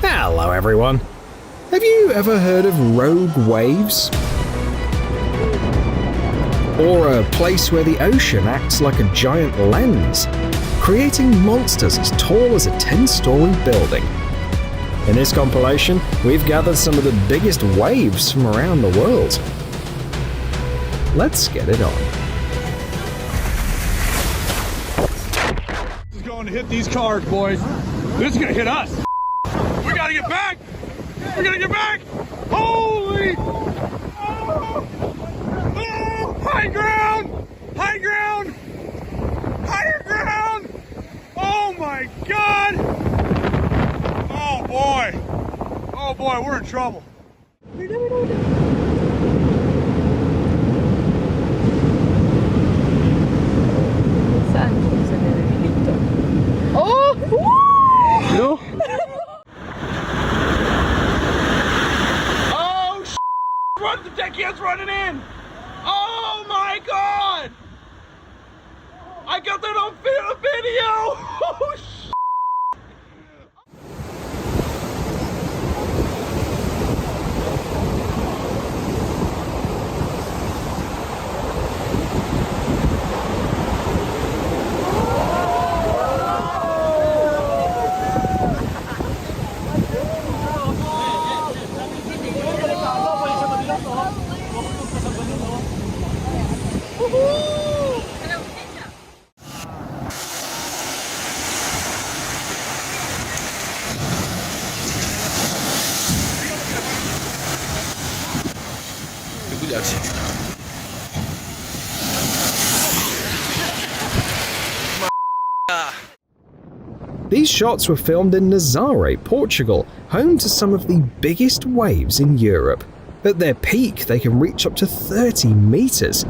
Hello everyone! Have you ever heard of rogue waves? Or a place where the ocean acts like a giant lens, creating monsters as tall as a 10-story building. In this compilation, we've gathered some of the biggest waves from around the world. Let's get it on. This is going to hit these cars, boys. This is going to hit us. We got to get back. We got to get back. Holy! Oh! Oh! High ground! High ground! Higher ground! Oh my God! Oh boy! Oh boy, we're in trouble. No? Oh, run! The deckhand's running in! Oh my God! I got that on video! Oh, These shots were filmed in Nazaré, Portugal, home to some of the biggest waves in Europe. At their peak, they can reach up to 30 meters.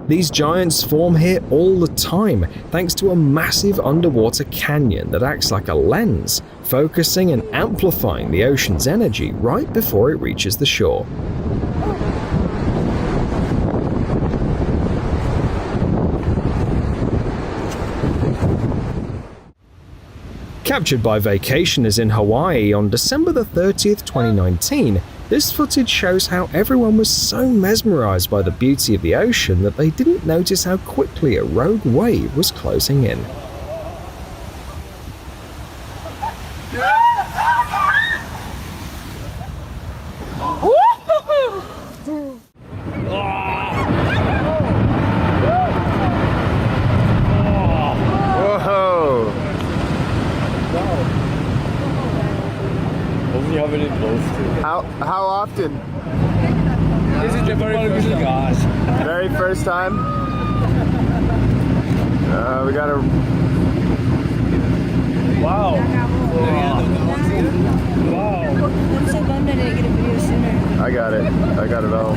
These giants form here all the time, thanks to a massive underwater canyon that acts like a lens, focusing and amplifying the ocean's energy right before it reaches the shore. Captured by vacationers in Hawaii on December the 30th, 2019, this footage shows how everyone was so mesmerized by the beauty of the ocean that they didn't notice how quickly a rogue wave was closing in. Whoa! Hopefully you have any close to. How often? This is the very first time. Very first time? We gotta... Wow. Wow. I'm so bummed I didn't get a video sooner. I got it. I got it all.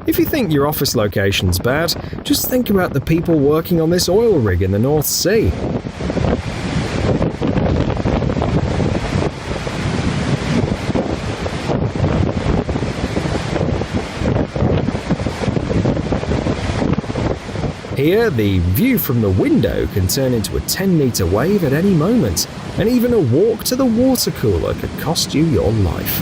If you think your office location's bad, just think about the people working on this oil rig in the North Sea. Here, the view from the window can turn into a 10-meter wave at any moment, and even a walk to the water cooler could cost you your life.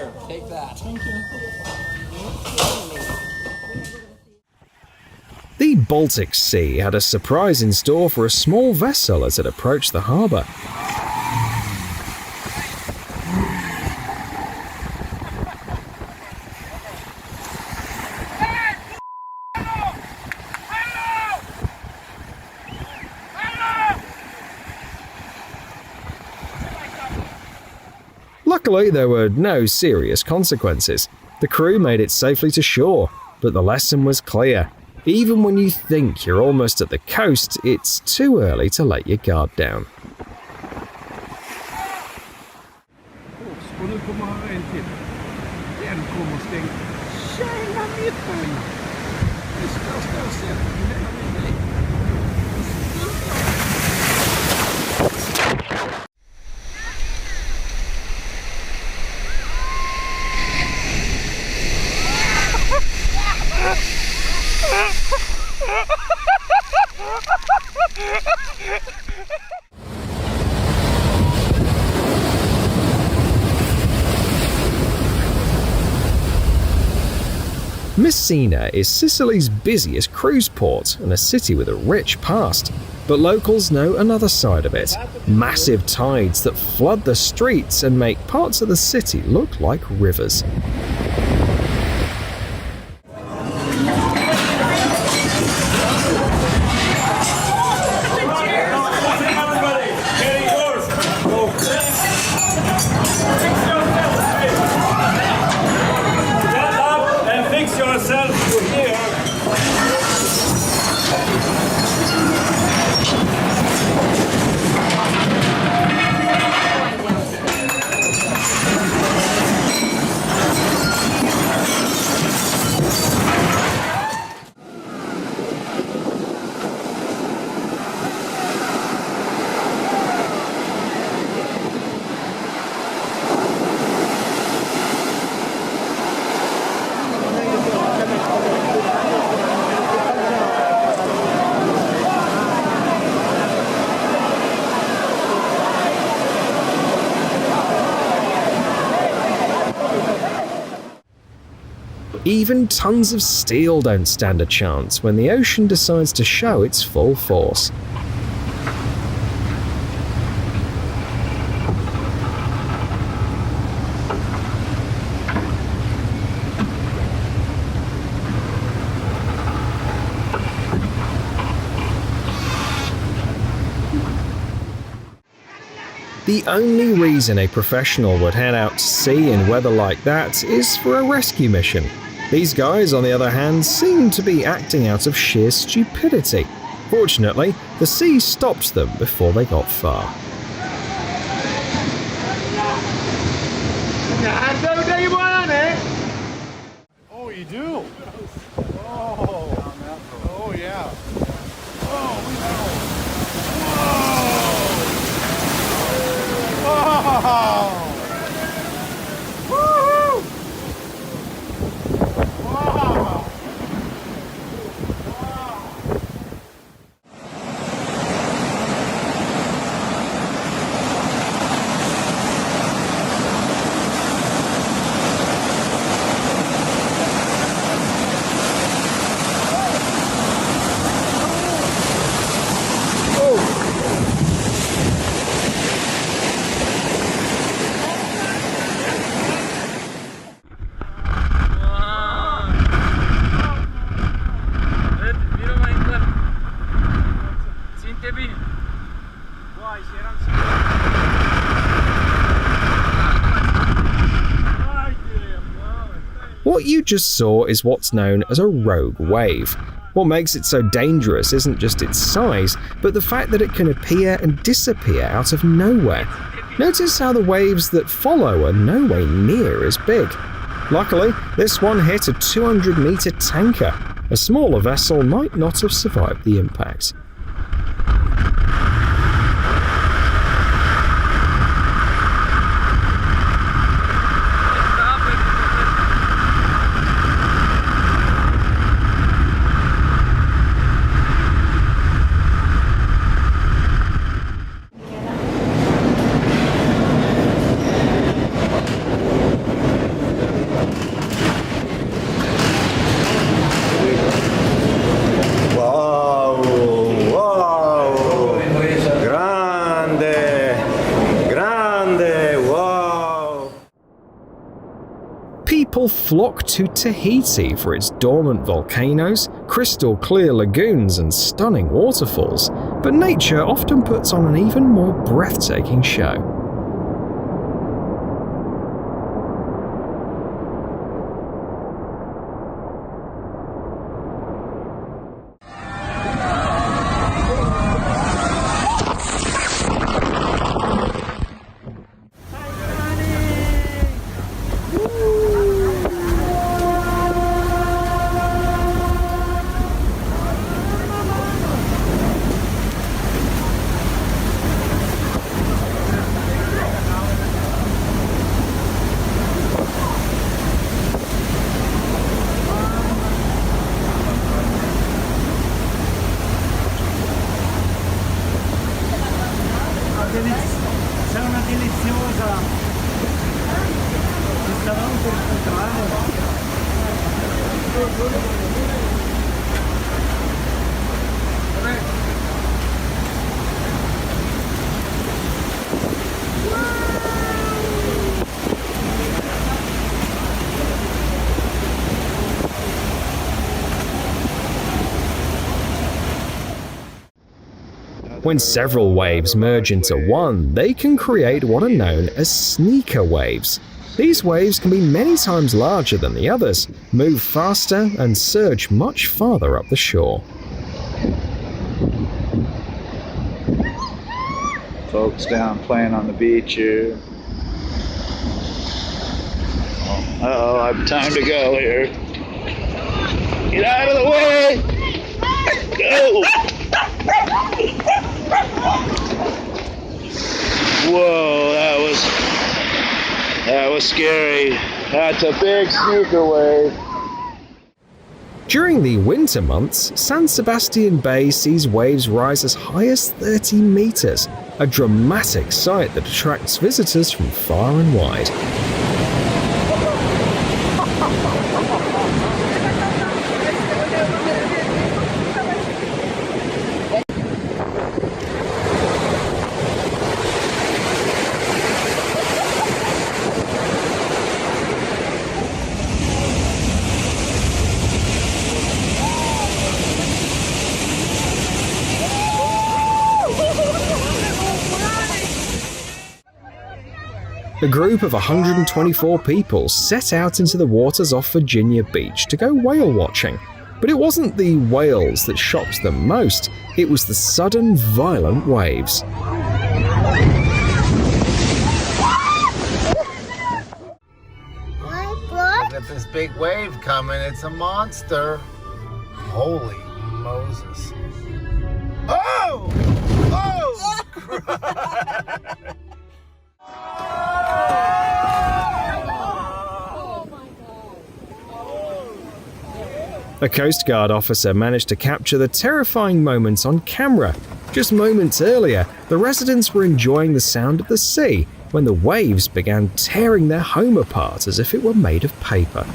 Here, take that. The Baltic Sea had a surprise in store for a small vessel as it approached the harbour. Luckily, there were no serious consequences. The crew made it safely to shore, but the lesson was clear. Even when you think you're almost at the coast, it's too early to let your guard down. Och nu kommer här en till. Den kommer stänga. Tjena mitten! Det största jag sett i hela mitt liv. Messina is Sicily's busiest cruise port and a city with a rich past. But locals know another side of it. Massive tides that flood the streets and make parts of the city look like rivers. Even tons of steel don't stand a chance when the ocean decides to show its full force. The only reason a professional would head out to sea in weather like that is for a rescue mission. These guys, on the other hand, seem to be acting out of sheer stupidity. Fortunately, the sea stopped them before they got far. Oh, you do? Oh yeah. Oh, we know. Whoa! Woohoo! Wow! What you just saw is what's known as a rogue wave. What makes it so dangerous isn't just its size, but the fact that it can appear and disappear out of nowhere. Notice how the waves that follow are nowhere near as big. Luckily, this one hit a 200-meter tanker. A smaller vessel might not have survived the impact. people flock to Tahiti for its dormant volcanoes, crystal clear lagoons, and stunning waterfalls, but nature often puts on an even more breathtaking show. C'è una deliziosa ristorante per incontrare. When several waves merge into one, they can create what are known as sneaker waves. These waves can be many times larger than the others, move faster, and surge much farther up the shore. Folks down playing on the beach here. Uh-oh, I have time to go here. Get out of the way! Go! Whoa, that was scary. That's a big snooker wave. During the winter months, San Sebastian Bay sees waves rise as high as 30 meters, a dramatic sight that attracts visitors from far and wide. A group of 124 people set out into the waters off Virginia Beach to go whale watching. But it wasn't the whales that shocked them most, it was the sudden, violent waves. Look at this big wave coming. It's a monster. Holy Moses. Oh! Oh! A Coast Guard officer managed to capture the terrifying moments on camera. Just moments earlier, the residents were enjoying the sound of the sea when the waves began tearing their home apart as if it were made of paper.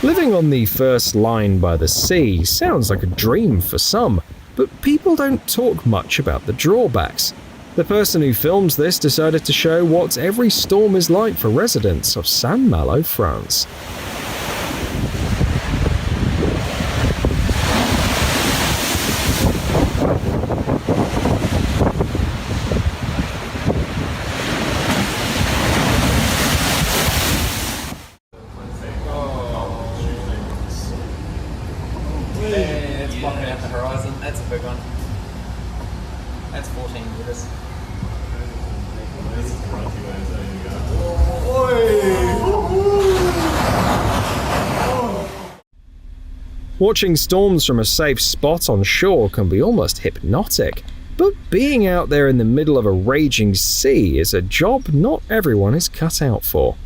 Living on the first line by the sea sounds like a dream for some, but people don't talk much about the drawbacks. The person who films this decided to show what every storm is like for residents of Saint-Malo, France. It's blocking out the horizon. That's a big one. That's 14 meters. Watching storms from a safe spot on shore can be almost hypnotic, but being out there in the middle of a raging sea is a job not everyone is cut out for.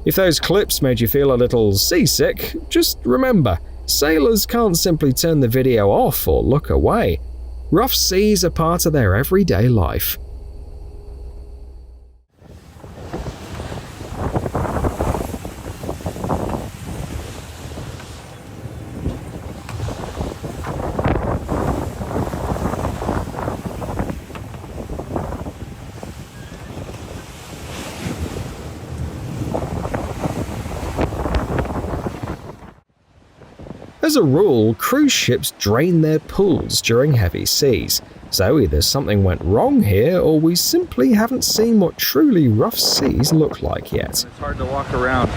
If those clips made you feel a little seasick, just remember, sailors can't simply turn the video off or look away. Rough seas are part of their everyday life. As a rule, cruise ships drain their pools during heavy seas, so either something went wrong here or we simply haven't seen what truly rough seas look like yet. It's hard to walk around.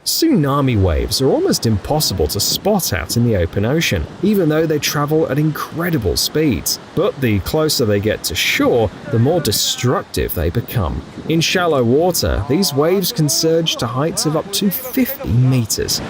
Tsunami waves are almost impossible to spot out in the open ocean, even though they travel at incredible speeds. But the closer they get to shore, the more destructive they become. In shallow water, these waves can surge to heights of up to 50 meters.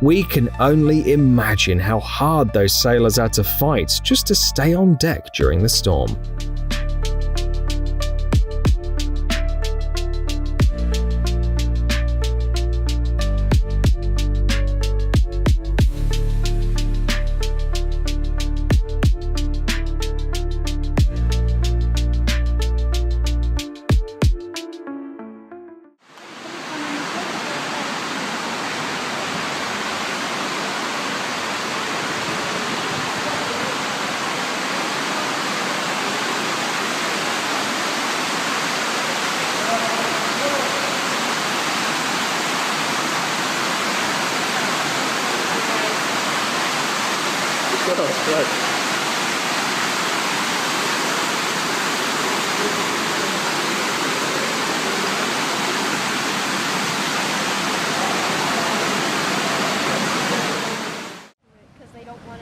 We can only imagine how hard those sailors had to fight just to stay on deck during the storm.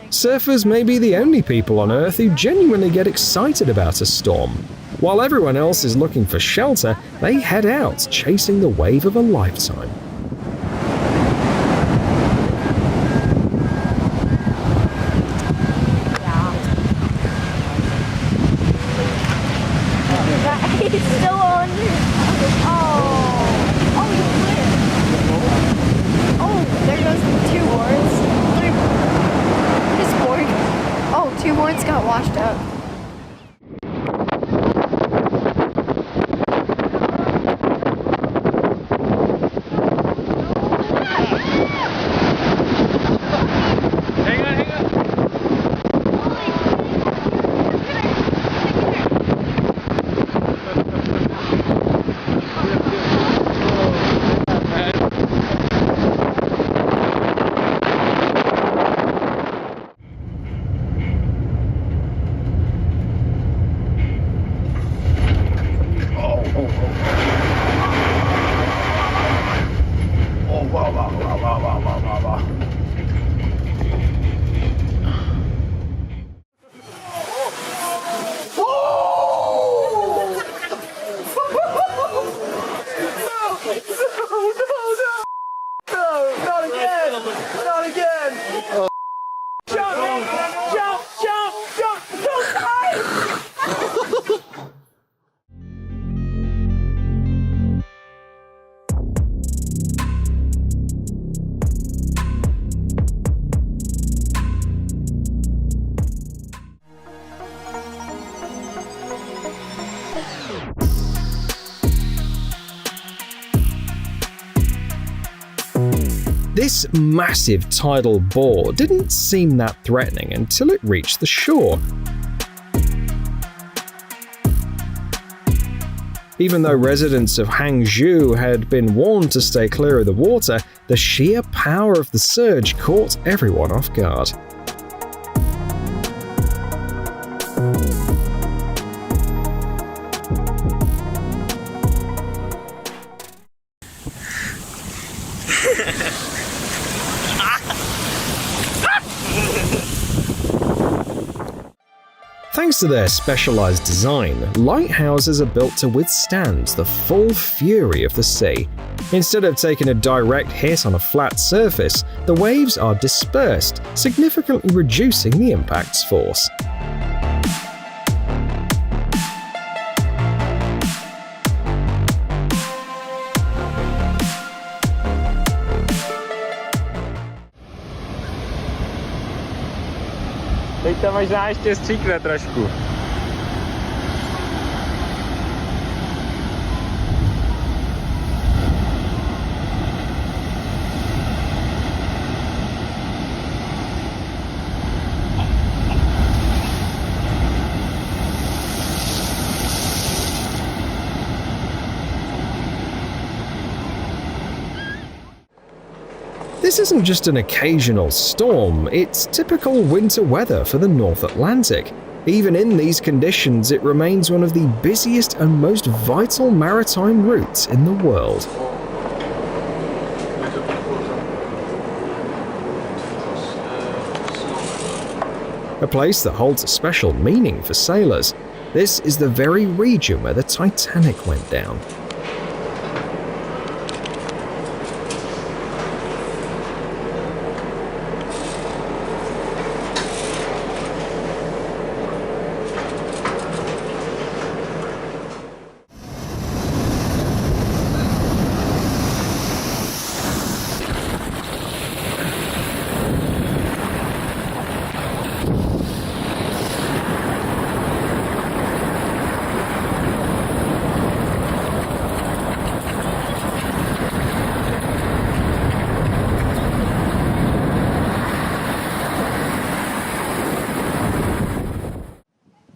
Surfers may be the only people on Earth who genuinely get excited about a storm. While everyone else is looking for shelter, they head out chasing the wave of a lifetime. He's still on. Oh, you lit. Oh, there goes 2 boards. This board. Oh, 2 boards got washed up. This massive tidal bore didn't seem that threatening until it reached the shore. Even though residents of Hangzhou had been warned to stay clear of the water, the sheer power of the surge caught everyone off guard. Thanks to their specialized design, lighthouses are built to withstand the full fury of the sea. Instead of taking a direct hit on a flat surface, the waves are dispersed, significantly reducing the impact's force. Teď tam možná ještě stříkne trošku. This isn't just an occasional storm, it's typical winter weather for the North Atlantic. Even in these conditions, it remains one of the busiest and most vital maritime routes in the world. A place that holds a special meaning for sailors. This is the very region where the Titanic went down.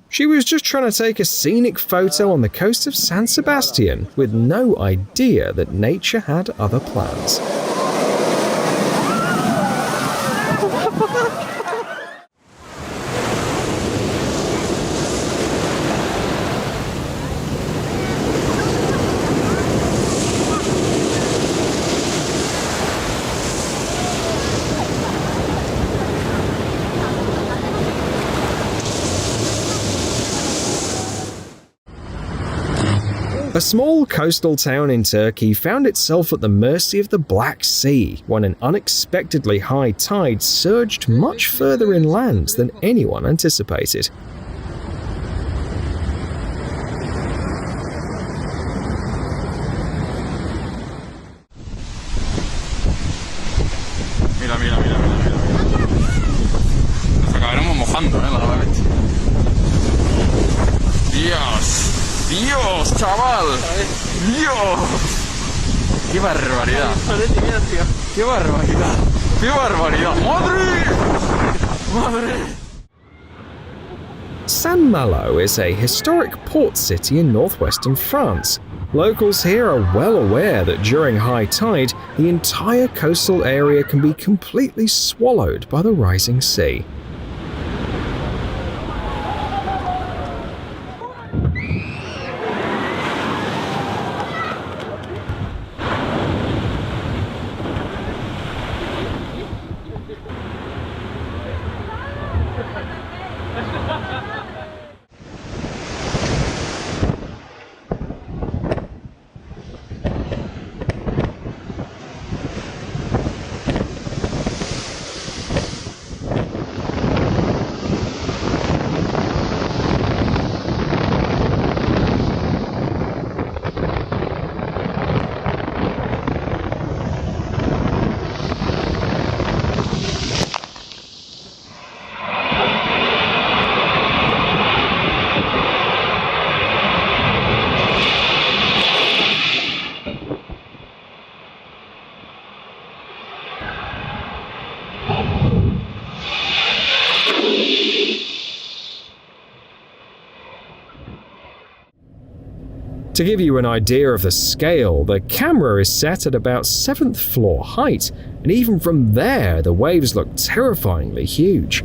She was just trying to take a scenic photo on the coast of San Sebastian with no idea that nature had other plans. A small coastal town in Turkey found itself at the mercy of the Black Sea when an unexpectedly high tide surged much further inland than anyone anticipated. Mira, mira, mira, mira, mira. Nos acabaremos mojando, normalmente. Dios. ¡Dios, chaval! ¡Dios! ¡Qué barbaridad! ¡Qué barbaridad! ¡Qué barbaridad! ¡Madre! ¡Madre! Saint-Malo is a historic port city in northwestern France. Locals here are well aware that during high tide, the entire coastal area can be completely swallowed by the rising sea. To give you an idea of the scale, the camera is set at about 7th floor height, and even from there, the waves look terrifyingly huge.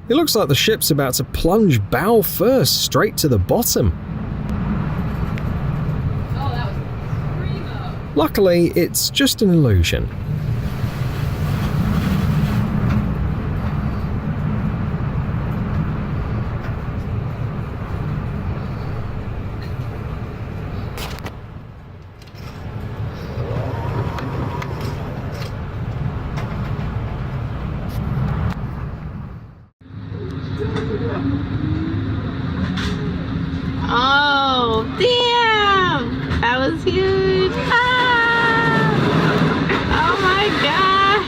It looks like the ship's about to plunge bow first straight to the bottom. Oh, that was primo. Luckily, it's just an illusion. Oh, damn! That was huge. Ah! Oh my god!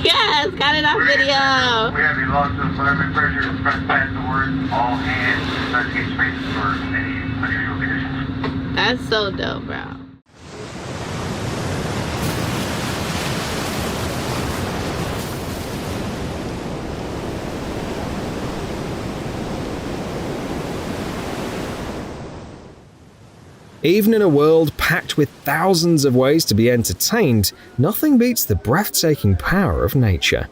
Yes, got it on video. We have a loss of fireman pressure, press past the word, all hands, investigate spaces for any unusual conditions. That's so dope, bro. Even in a world packed with thousands of ways to be entertained, nothing beats the breathtaking power of nature.